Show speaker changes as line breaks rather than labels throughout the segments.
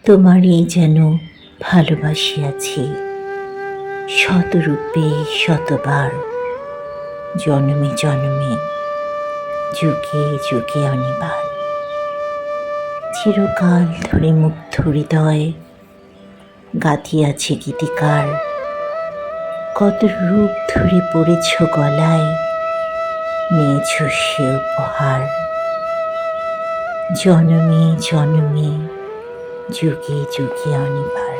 তোমারই যেন ভালোবাসিয়াছি শতরূপে শতবার, জন্মে জন্মে যুগে যুগে অনিবার। চিরকাল ধরে মুগ্ধ হৃদয় গাঁথিয়াছি গীতিকার, কত রূপ ধরে পড়েছ গলায়, নিয়েছ সে উপহার। জন্মে জন্মে যুগে যুগে অনিবার।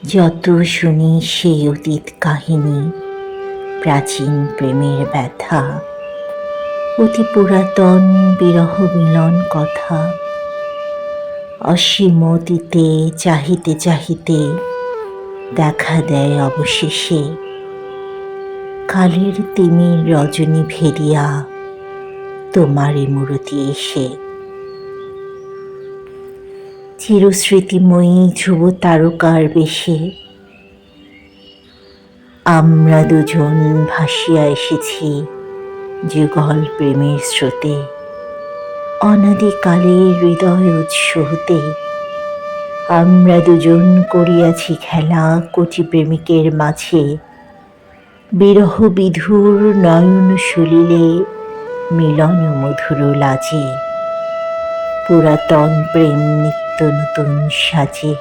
যত শুনি সেই অতীত কাহিনী, প্রাচীন প্রেমের ব্যথা, অতি পুরাতন বিরহ মিলন কথা, অসীম অতীতে চাহিতে চাহিতে দেখা দেয় অবশেষে কালের তিমির রজনী ভেরিয়া তোমারই মূরতি এসে। চিরস্মৃতিময়ী ধ্রুব তারকার বেশে আমরা দুজন ভাসিয়া এসেছি যুগল প্রেমের স্রোতে। অনাদিকালের হৃদয় উৎস হতে আমরা দুজন করিয়াছি খেলা কচি প্রেমিকের মাঝে। বিরহ বিধুর নয়ন সলিলে মিলন মধুর লাজে, পুরাতন প্রেম নিত্য নতুন সাজে।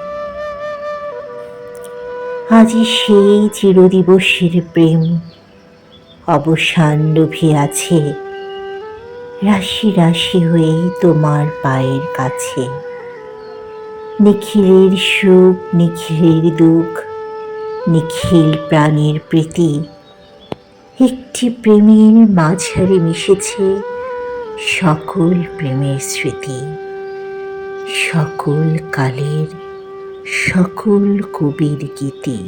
আজি সেই চিরদিবসের প্রেম অবসান লভিয়াছে, রাশি রাশি হয়ে তোমার পায়ের কাছে। নিখিলের সুখ নিখিলের দুঃখ, নিখিল প্রাণের প্রীতি, একটি প্রেমের মাঝারে মিশেছে সকল প্রেমের স্মৃতি। সকল কালের সকল কবির গীতি।